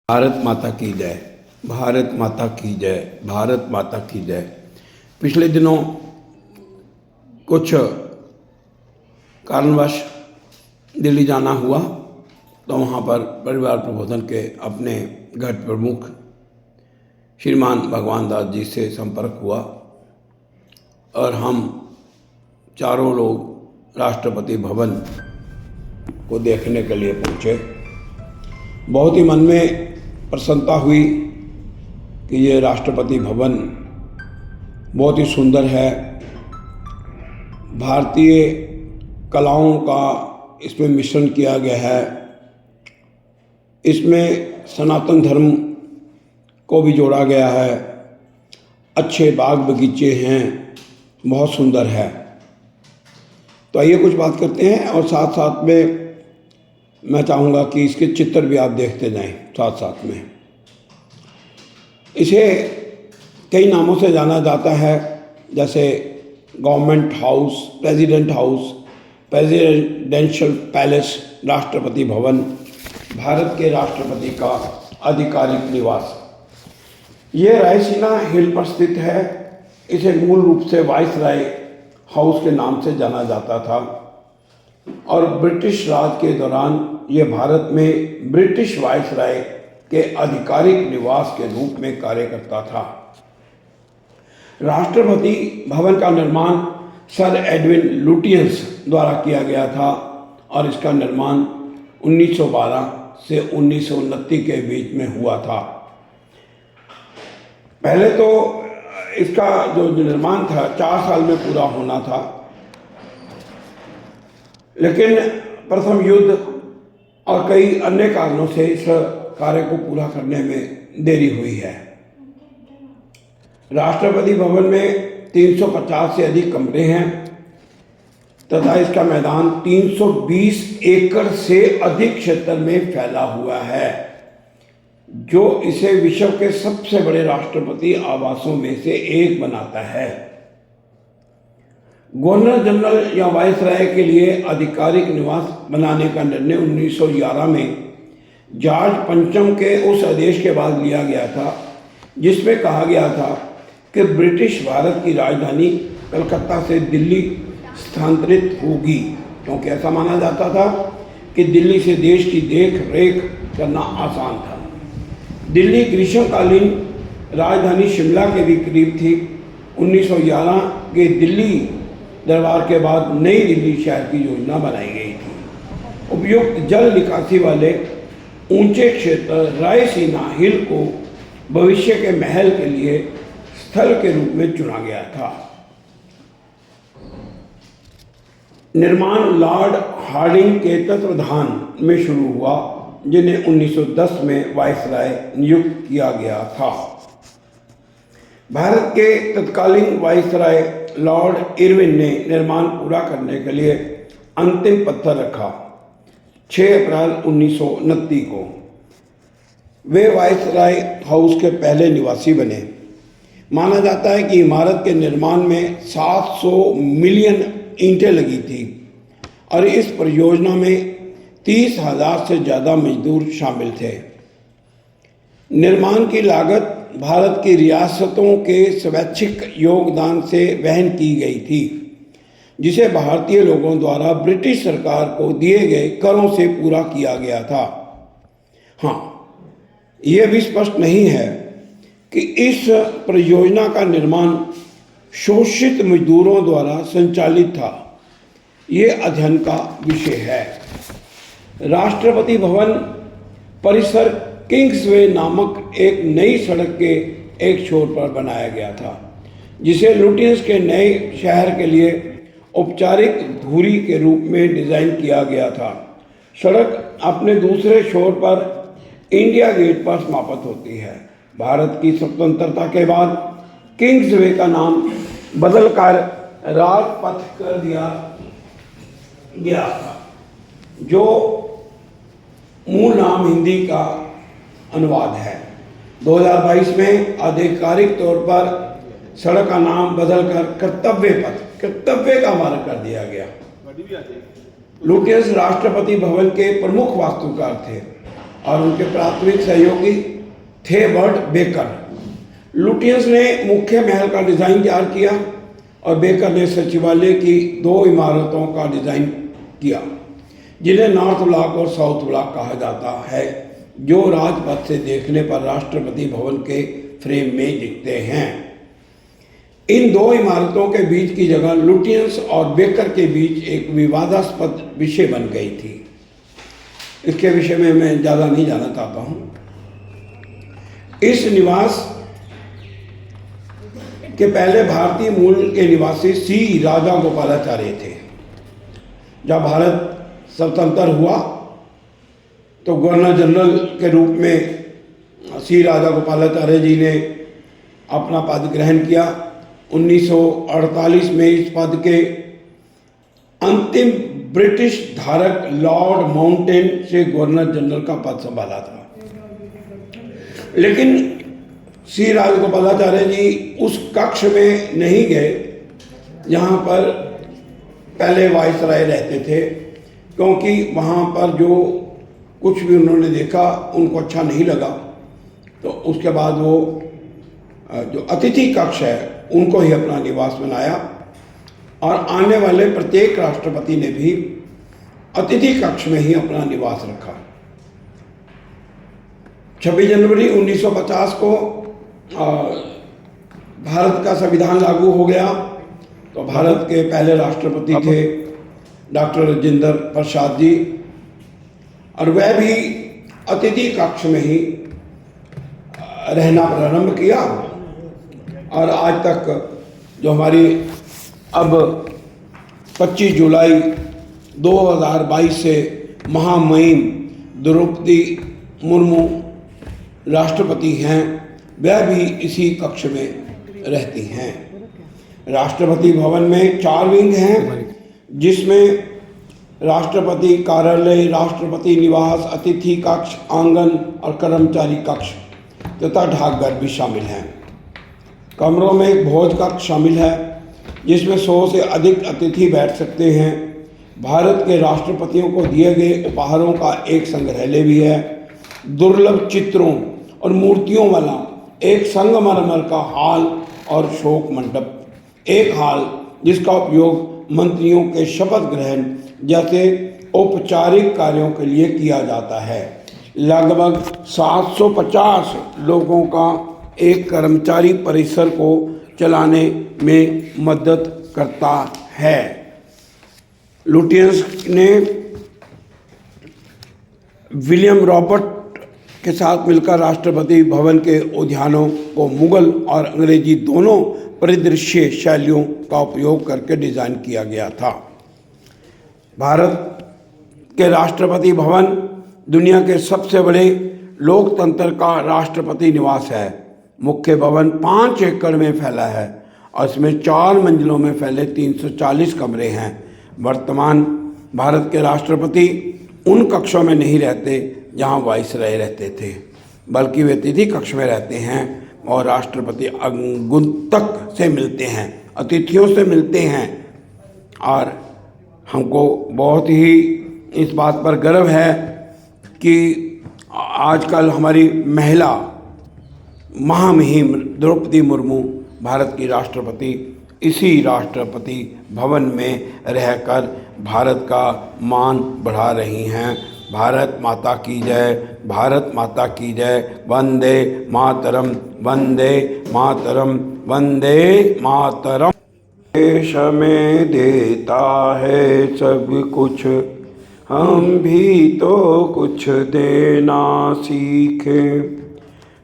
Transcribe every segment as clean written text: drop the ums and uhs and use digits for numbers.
भारत माता की जय, भारत माता की जय, भारत माता की जय। पिछले दिनों कुछ कारणवश दिल्ली जाना हुआ तो वहाँ पर परिवार प्रबोधन के अपने गढ़ प्रमुख श्रीमान भगवान दास जी से संपर्क हुआ और हम चारों लोग राष्ट्रपति भवन को देखने के लिए पहुँचे। बहुत ही मन में प्रसन्नता हुई कि ये राष्ट्रपति भवन बहुत ही सुंदर है। भारतीय कलाओं का इसमें मिश्रण किया गया है। इसमें सनातन धर्म को भी जोड़ा गया है। अच्छे बाग बगीचे हैं, बहुत सुंदर है। तो आइए कुछ बात करते हैं और साथ साथ में मैं चाहूँगा कि इसके चित्र भी आप देखते जाएं साथ साथ में। इसे कई नामों से जाना जाता है, जैसे government house, presidential palace, Rashtrapati Bhavan, Bharat के राष्ट्रपति का आधिकारिक निवास। ये रायसीना हिल पर स्थित है। इसे मूल रूप से वाइसराय हाउस के नाम से जाना जाता था और ब्रिटिश राज के दौरान ये भारत में ब्रिटिश वाइसराय के आधिकारिक निवास के रूप में कार्य करता था। राष्ट्रपति भवन का निर्माण सर एडविन लुटियंस द्वारा किया गया था और इसका निर्माण 1912 से 1929 के बीच में हुआ था। पहले तो इसका जो निर्माण था 4 साल में पूरा होना था, लेकिन प्रथम युद्ध और कई अन्य कारणों से इस कार्य को पूरा करने में देरी हुई है। राष्ट्रपति भवन में 350 से अधिक कमरे हैं तथा इसका मैदान 320 एकड़ से अधिक क्षेत्र में फैला हुआ है, जो इसे विश्व के सबसे बड़े राष्ट्रपति आवासों में से एक बनाता है। गवर्नर जनरल या वाइसराय के लिए आधिकारिक निवास बनाने का निर्णय 1911 में जॉर्ज पंचम के उस आदेश के बाद लिया गया था, जिसमें कहा गया था कि ब्रिटिश भारत की राजधानी कलकत्ता से दिल्ली स्थानांतरित होगी, क्योंकि ऐसा माना जाता था कि दिल्ली से देश की देख रेख करना आसान था। दिल्ली ग्रीष्मकालीन राजधानी शिमला के भी करीब थी। 1911 के दिल्ली दरबार के बाद नई दिल्ली शहर की योजना बनाई गई थी। उपयुक्त जल निकासी वाले ऊंचे क्षेत्र रायसीना हिल को भविष्य के महल के लिए स्थल के रूप में चुना गया था। निर्माण लॉर्ड हार्डिंग के तत्वाधान में शुरू हुआ, जिन्हें 1910 में वाइसराय नियुक्त किया गया था। भारत के तत्कालीन वाइसराय लॉर्ड इरविन ने निर्माण पूरा करने के लिए अंतिम पत्थर रखा 6 अप्रैल 1929 को। वे वाइसराय हाउस के पहले निवासी बने। माना जाता है कि इमारत के निर्माण में 700 मिलियन ईंटें लगी थी और इस परियोजना में 30,000 से ज़्यादा मजदूर शामिल थे। निर्माण की लागत भारत की रियासतों के स्वैच्छिक योगदान से वहन की गई थी, जिसे भारतीय लोगों द्वारा ब्रिटिश सरकार को दिए गए करों से पूरा किया गया था। हाँ, यह भी स्पष्ट नहीं है कि इस परियोजना का निर्माण शोषित मजदूरों द्वारा संचालित था। ये अध्ययन का विषय है। राष्ट्रपति भवन परिसर किंग्सवे नामक एक नई सड़क के एक छोर पर बनाया गया था, जिसे लुटियंस के नए शहर के लिए औपचारिक धुरी के रूप में डिज़ाइन किया गया था। सड़क अपने दूसरे छोर पर इंडिया गेट पर समाप्त होती है। भारत की स्वतंत्रता के बाद किंग्सवे का नाम बदलकर राजपथ कर दिया गया था, जो मूल नाम हिंदी का अनुवाद है। 2022 में आधिकारिक तौर पर सड़क का नाम बदलकर कर्तव्य का मार्ग कर दिया गया। लुटियंस राष्ट्रपति भवन के प्रमुख वास्तुकार थे और उनके प्राथमिक सहयोगी थे बर्ट बेकर। लुटियंस ने मुख्य महल का डिज़ाइन तैयार किया और बेकर ने सचिवालय की 2 इमारतों का डिज़ाइन किया, जिन्हें नॉर्थ ब्लॉक और साउथ ब्लॉक कहा जाता है, जो राजपथ से देखने पर राष्ट्रपति भवन के फ्रेम में दिखते हैं। इन 2 इमारतों के बीच की जगह लुटियंस और बेकर के बीच एक विवादास्पद विषय बन गई थी। इसके विषय में मैं ज़्यादा नहीं जानना चाहता हूँ। इस निवास के पहले भारतीय मूल के निवासी सी राजागोपालाचार्य थे। जब भारत स्वतंत्र हुआ तो गवर्नर जनरल के रूप में सी राजागोपालाचार्य जी ने अपना पद ग्रहण किया। 1948 में इस पद के अंतिम ब्रिटिश धारक लॉर्ड माउंटेन से गवर्नर जनरल का पद संभाला था। लेकिन सी राजगोपालाचार्य जी उस कक्ष में नहीं गए जहाँ पर पहले वाइसराय रहते थे, क्योंकि वहाँ पर जो कुछ भी उन्होंने देखा उनको अच्छा नहीं लगा। तो उसके बाद वो जो अतिथि कक्ष है उनको ही अपना निवास बनाया और आने वाले प्रत्येक राष्ट्रपति ने भी अतिथि कक्ष में ही अपना निवास रखा। 26 जनवरी 1950 को भारत का संविधान लागू हो गया। तो भारत के पहले राष्ट्रपति थे डॉक्टर राजेंद्र प्रसाद जी, और वह भी अतिथि कक्ष में ही रहना प्रारंभ किया। और आज तक जो हमारी अब 25 जुलाई 2022 से महामहिम द्रौपदी मुर्मू राष्ट्रपति हैं, वह भी इसी कक्ष में रहती हैं। राष्ट्रपति भवन में 4 विंग हैं, जिसमें राष्ट्रपति कार्यालय, राष्ट्रपति निवास, अतिथि कक्ष, आंगन और कर्मचारी कक्ष तथा डाकघर भी शामिल हैं। कमरों में एक भोज कक्ष शामिल है, जिसमें 100 से अधिक अतिथि बैठ सकते हैं। भारत के राष्ट्रपतियों को दिए गए उपहारों का एक संग्रहालय भी है। दुर्लभ चित्रों और मूर्तियों वाला एक संगमरमर का हॉल और शोक मंडप, एक हॉल जिसका उपयोग मंत्रियों के शपथ ग्रहण जैसे औपचारिक कार्यों के लिए किया जाता है। लगभग 750 लोगों का एक कर्मचारी परिसर को चलाने में मदद करता है। लुटियंस ने विलियम रॉबर्ट के साथ मिलकर राष्ट्रपति भवन के उद्यानों को मुगल और अंग्रेजी दोनों परिदृश्य शैलियों का उपयोग करके डिज़ाइन किया गया था। भारत के राष्ट्रपति भवन दुनिया के सबसे बड़े लोकतंत्र का राष्ट्रपति निवास है। मुख्य भवन 5 एकड़ में फैला है और इसमें 4 मंजिलों में फैले 340 कमरे हैं। वर्तमान भारत के राष्ट्रपति उन कक्षों में नहीं रहते जहां वाइसराय रहते थे, बल्कि वे अतिथि कक्ष में रहते हैं और राष्ट्रपति आगंतुक से मिलते हैं, अतिथियों से मिलते हैं। और हमको बहुत ही इस बात पर गर्व है कि आजकल हमारी महिला महामहिम द्रौपदी मुर्मू भारत की राष्ट्रपति इसी राष्ट्रपति भवन में रहकर भारत का मान बढ़ा रही हैं। भारत माता की जय, भारत माता की जय। वंदे मातरम, वंदे मातरम, वंदे मातरम। देश में देता है सब कुछ, हम भी तो कुछ देना सीखें।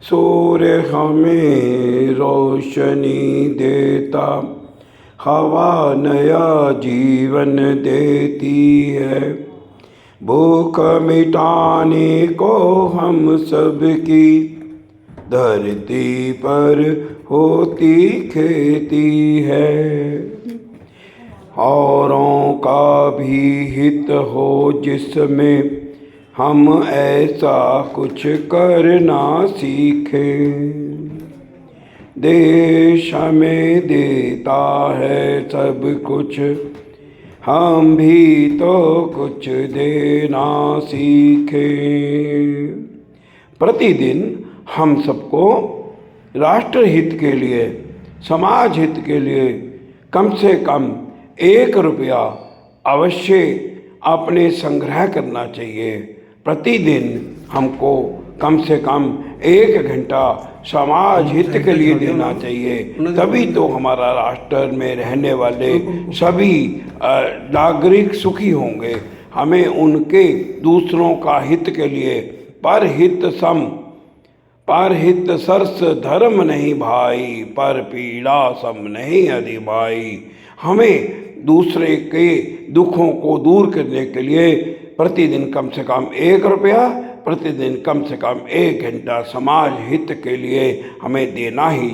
सूर्य हमें रोशनी देता, हवा नया जीवन देती है। भूख मिटाने को हम सब की धरती पर होती खेती है। औरों का भी हित हो जिसमें हम ऐसा कुछ करना सीखें। देश हमें देता है सब कुछ, हम भी तो कुछ देना सीखें। प्रतिदिन हम सबको राष्ट्र हित के लिए, समाज हित के लिए कम से कम 1 रुपया अवश्य अपने संग्रह करना चाहिए। प्रतिदिन हमको कम से कम 1 घंटा समाज हित के लिए देना चाहिए, तभी तो हमारा राष्ट्र में रहने वाले सभी नागरिक सुखी होंगे। हमें उनके दूसरों का हित के लिए परहित सरस धर्म नहीं भाई, पर पीड़ा सम नहीं अधिभाई। हमें दूसरे के दुखों को दूर करने के लिए प्रतिदिन कम से कम 1 रुपया, प्रतिदिन कम से कम 1 घंटा समाज हित के लिए हमें देना ही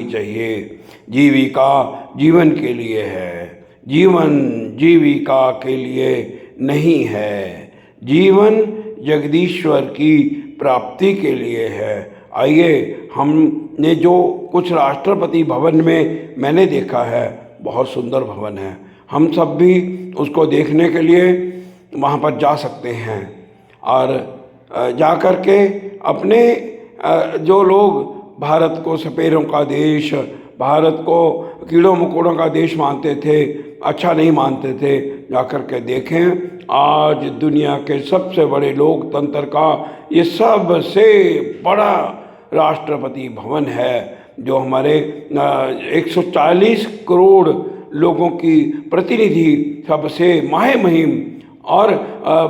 चाहिए। जीविका जीवन के लिए है, जीवन जीविका के लिए नहीं है। जीवन जगदीश्वर की प्राप्ति के लिए है। आइए, हमने जो कुछ राष्ट्रपति भवन में मैंने देखा है, बहुत सुंदर भवन है। हम सब भी उसको देखने के लिए वहाँ पर जा सकते हैं और जा कर के अपने जो लोग भारत को सपेरों का देश, भारत को कीड़ों मकोड़ों का देश मानते थे, अच्छा नहीं मानते थे, जा कर के देखें। आज दुनिया के सबसे बड़े लोकतंत्र का ये सबसे बड़ा राष्ट्रपति भवन है, जो हमारे 140 करोड़ लोगों की प्रतिनिधि सबसे माहे मुहिम और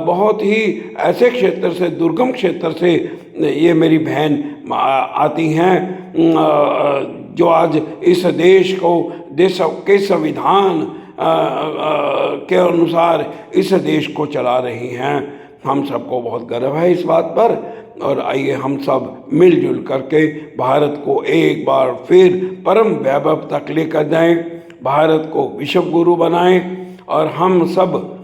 बहुत ही ऐसे क्षेत्र से, दुर्गम क्षेत्र से ये मेरी बहन आती हैं, जो आज इस देश के संविधान के अनुसार इस देश को चला रही हैं। हम सबको बहुत गर्व है इस बात पर, और आइए हम सब मिलजुल करके भारत को एक बार फिर परम वैभव तक लेकर जाएं, भारत को विश्व गुरु बनाएं, और हम सब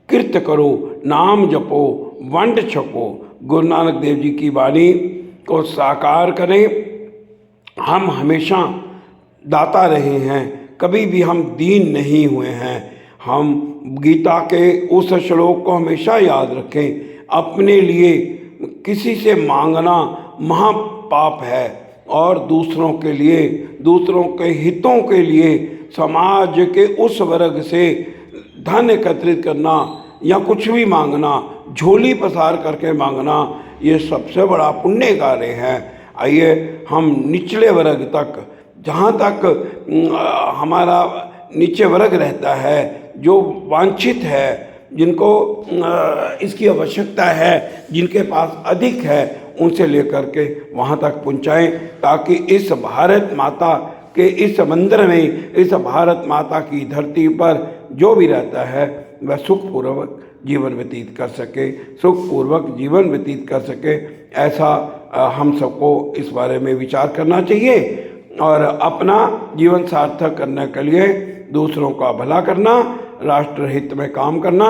कृत्य करो, नाम जपो, वंड छको, गुरु नानक देव जी की वाणी को साकार करें। हम हमेशा दाता रहे हैं, कभी भी हम दीन नहीं हुए हैं। हम गीता के उस श्लोक को हमेशा याद रखें, अपने लिए किसी से मांगना महापाप है, और दूसरों के लिए, दूसरों के हितों के लिए समाज के उस वर्ग से धन एकत्रित करना या कुछ भी मांगना, झोली पसार करके मांगना, ये सबसे बड़ा पुण्य कार्य है। आइए हम निचले वर्ग तक, जहाँ तक हमारा नीचे वर्ग रहता है, जो वांछित है, जिनको इसकी आवश्यकता है, जिनके पास अधिक है, उनसे लेकर के वहाँ तक पहुँचाएं, ताकि इस भारत माता के इस मंदिर में, इस भारत माता की धरती पर जो भी रहता है वह सुखपूर्वक जीवन व्यतीत कर सके, सुखपूर्वक जीवन व्यतीत कर सके। ऐसा हम सबको इस बारे में विचार करना चाहिए, और अपना जीवन सार्थक करने के लिए दूसरों का भला करना, राष्ट्र हित में काम करना,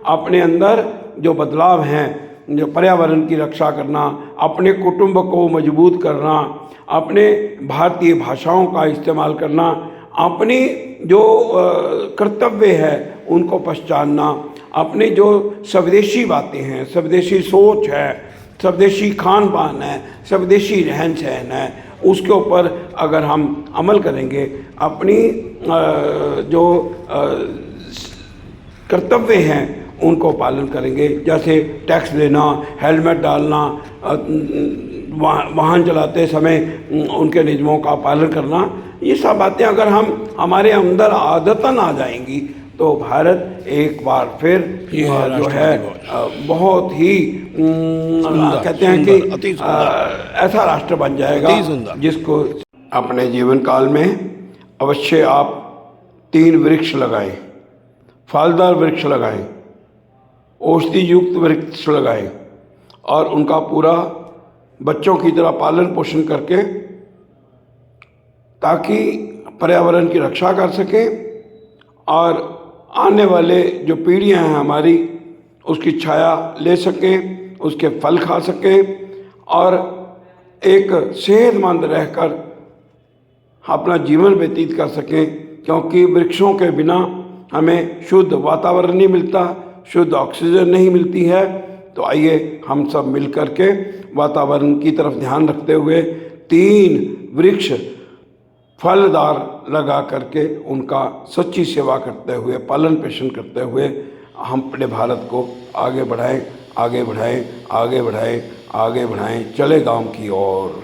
अपने अंदर जो बदलाव हैं, जो पर्यावरण की रक्षा करना, अपने कुटुंब को मजबूत करना, अपने भारतीय भाषाओं का इस्तेमाल करना, अपनी जो कर्तव्य है उनको पहचानना, अपने जो स्वदेशी बातें हैं, स्वदेशी सोच है, स्वदेशी खान पान है, स्वदेशी रहन सहन है, उसके ऊपर अगर हम अमल करेंगे, अपनी जो कर्तव्य हैं उनको पालन करेंगे, जैसे टैक्स देना, हेलमेट डालना, वाहन चलाते समय उनके नियमों का पालन करना, ये सब बातें अगर हम हमारे अंदर आदतन आ जाएंगी तो भारत एक बार फिर जो है बहुत ही कहते हैं कि ऐसा राष्ट्र बन जाएगा जिसको अपने जीवन काल में अवश्य आप 3 वृक्ष लगाएं, फलदार वृक्ष लगाएं, औषधि युक्त वृक्ष लगाएं, और उनका पूरा बच्चों की तरह पालन पोषण करके, ताकि पर्यावरण की रक्षा कर सकें और आने वाले जो पीढ़ियां हैं हमारी, उसकी छाया ले सकें, उसके फल खा सकें, और एक सेहतमंद रहकर अपना जीवन व्यतीत कर सकें। क्योंकि वृक्षों के बिना हमें शुद्ध वातावरण नहीं मिलता, शुद्ध ऑक्सीजन नहीं मिलती है, तो आइए हम सब मिल कर के वातावरण की तरफ ध्यान रखते हुए 3 वृक्ष फलदार लगा करके उनका सच्ची सेवा करते हुए, पालन पोषण करते हुए हम अपने भारत को आगे बढ़ाएं, आगे बढ़ाएं, आगे बढ़ाएं, आगे बढ़ाएं, चले गांव की ओर।